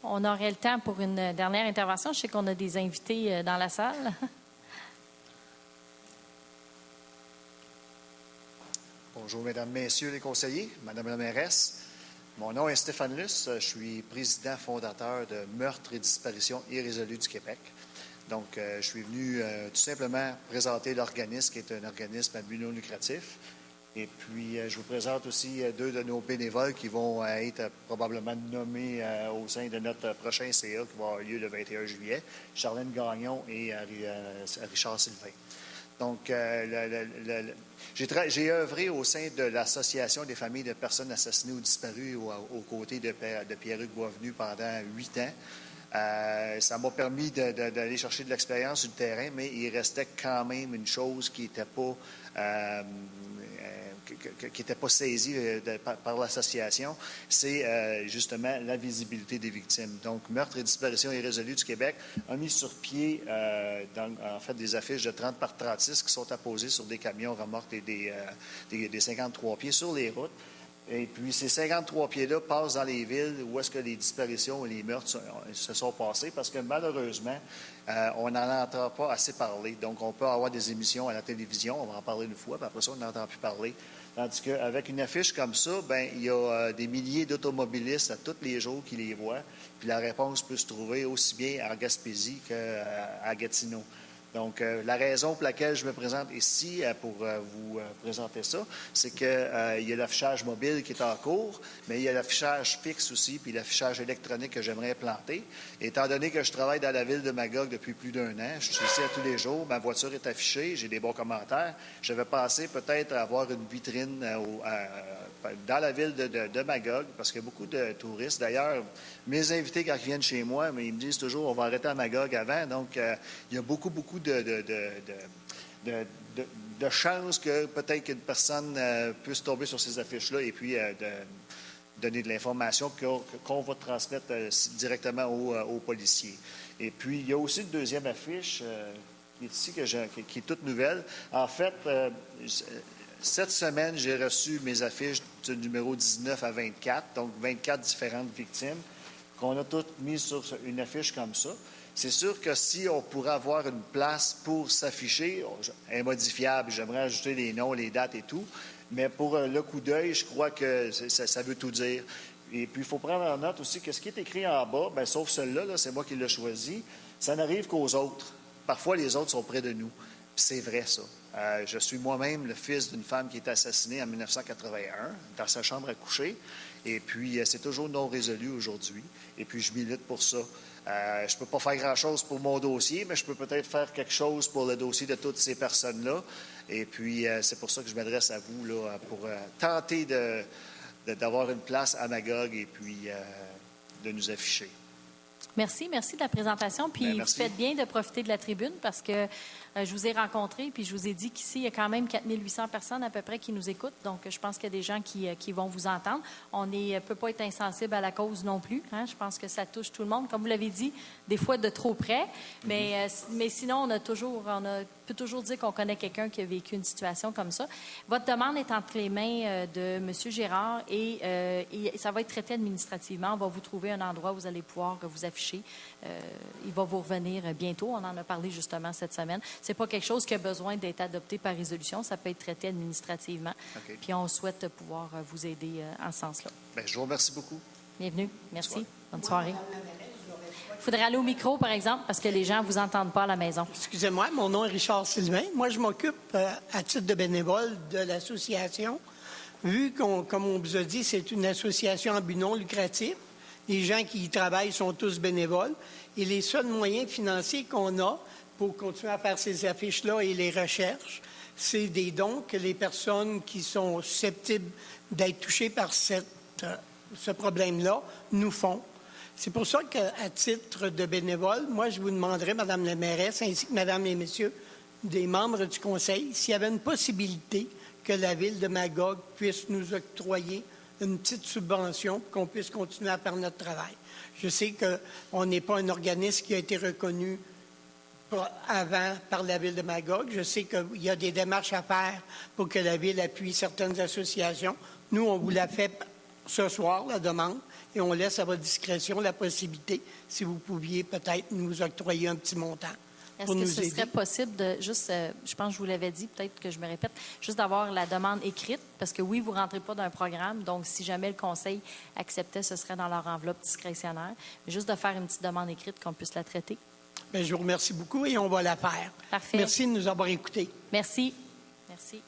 On aurait le temps pour une dernière intervention. Je sais qu'on a des invités dans la salle. Bonjour, Mesdames, Messieurs les conseillers, Madame la mairesse. Mon nom est Stéphane Luce. Je suis président fondateur de Meurtres et disparitions irrésolues du Québec. Donc, je suis venu tout simplement présenter l'organisme qui est un organisme à but non lucratif. Et puis, je vous présente aussi deux de nos bénévoles qui vont être probablement nommés au sein de notre prochain CA qui va avoir lieu le 21 juillet, Charlène Gagnon et Richard Sylvain. Donc, j'ai œuvré au sein de l'Association des familles de personnes assassinées ou disparues aux côtés de Pierre-Hugues Boisvenu pendant 8 ans. Ça m'a permis d'aller chercher de l'expérience sur le terrain, mais il restait quand même une chose qui n'était pas... qui n'était pas saisie par l'association, c'est justement la visibilité des victimes. Donc, Meurtres et disparitions irrésolues du Québec a mis sur pied, en fait, des affiches de 30 par 36 qui sont apposées sur des camions remorques et des 53 pieds sur les routes. Et puis, ces 53 pieds-là passent dans les villes où est-ce que les disparitions et les meurtres se sont passés parce que, malheureusement, on n'en entend pas assez parler. Donc, on peut avoir des émissions à la télévision, on va en parler une fois, puis après ça, on n'entend plus parler. Tandis qu'avec une affiche comme ça, bien, il y a des milliers d'automobilistes à tous les jours qui les voient, puis la réponse peut se trouver aussi bien en Gaspésie qu'à Gatineau. Donc, la raison pour laquelle je me présente ici pour vous présenter ça, c'est qu'il y a l'affichage mobile qui est en cours, mais il y a l'affichage fixe aussi, puis l'affichage électronique que j'aimerais implanter. Étant donné que je travaille dans la ville de Magog depuis plus d'1 an, je suis ici à tous les jours, ma voiture est affichée, j'ai des bons commentaires. Je vais penser peut-être à avoir une vitrine dans la ville de Magog, parce qu'il y a beaucoup de touristes. D'ailleurs, mes invités, quand ils viennent chez moi, mais ils me disent toujours, on va arrêter à Magog avant. Donc, il y a beaucoup de chances que peut-être qu'une personne puisse tomber sur ces affiches-là et puis donner de l'information qu'on va transmettre directement aux policiers. Et puis, il y a aussi une deuxième affiche qui est ici, qui est toute nouvelle. En fait, cette semaine, j'ai reçu mes affiches du numéro 19 à 24, donc 24 différentes victimes, qu'on a toutes mises sur une affiche comme ça. C'est sûr que si on pourrait avoir une place pour s'afficher, immodifiable, j'aimerais ajouter les noms, les dates et tout, mais pour le coup d'œil, je crois que ça veut tout dire. Et puis, il faut prendre en note aussi que ce qui est écrit en bas, bien, sauf celui-là, c'est moi qui l'ai choisi, ça n'arrive qu'aux autres. Parfois, les autres sont près de nous. C'est vrai, ça. Je suis moi-même le fils d'une femme qui est assassinée en 1981 dans sa chambre à coucher. Et puis, c'est toujours non résolu aujourd'hui. Et puis, je milite pour ça. Je ne peux pas faire grand-chose pour mon dossier, mais je peux peut-être faire quelque chose pour le dossier de toutes ces personnes-là. Et puis, c'est pour ça que je m'adresse à vous là, pour tenter d'avoir une place à Magog et puis de nous afficher. Merci de la présentation. Puis vous faites bien de profiter de la tribune parce que je vous ai rencontré puis je vous ai dit qu'ici, il y a quand même 4800 personnes à peu près qui nous écoutent. Donc, je pense qu'il y a des gens qui vont vous entendre. On ne peut pas être insensible à la cause non plus. Hein? Je pense que ça touche tout le monde. Comme vous l'avez dit, des fois de trop près. Mais sinon, on peut toujours dire qu'on connaît quelqu'un qui a vécu une situation comme ça. Votre demande est entre les mains de M. Girard et ça va être traité administrativement. On va vous trouver un endroit où vous allez pouvoir vous afficher. Il va vous revenir bientôt. On en a parlé justement cette semaine. C'est pas quelque chose qui a besoin d'être adopté par résolution. Ça peut être traité administrativement. Okay. Puis on souhaite pouvoir vous aider en ce sens-là. Bien, je vous remercie beaucoup. Bienvenue. Merci. Bonne soirée. Il faudrait aller au micro, par exemple, parce que les gens ne vous entendent pas à la maison. Excusez-moi, mon nom est Richard Sylvain. Moi, je m'occupe, à titre de bénévole, de l'association. Vu comme on vous a dit, c'est une association à but non lucratif. Les gens qui y travaillent sont tous bénévoles. Et les seuls moyens financiers qu'on a pour continuer à faire ces affiches-là et les recherches, c'est des dons que les personnes qui sont susceptibles d'être touchées par ce problème-là nous font. C'est pour ça qu'à titre de bénévole, moi, je vous demanderais, Madame la mairesse, ainsi que Madame et Messieurs, des membres du Conseil, s'il y avait une possibilité que la Ville de Magog puisse nous octroyer une petite subvention pour qu'on puisse continuer à faire notre travail. Je sais qu'on n'est pas un organisme qui a été reconnu avant par la Ville de Magog. Je sais qu'il y a des démarches à faire pour que la Ville appuie certaines associations. Nous, on vous l'a fait ce soir, la demande, et on laisse à votre discrétion la possibilité, si vous pouviez peut-être nous octroyer un petit montant. Est-ce que ce serait possible de juste, je pense que je vous l'avais dit, peut-être que je me répète, juste d'avoir la demande écrite, parce que oui, vous ne rentrez pas d'un programme, donc si jamais le conseil acceptait, ce serait dans leur enveloppe discrétionnaire, mais juste de faire une petite demande écrite qu'on puisse la traiter. Bien, je vous remercie beaucoup et on va la faire. Parfait. Merci de nous avoir écoutés. Merci. Merci.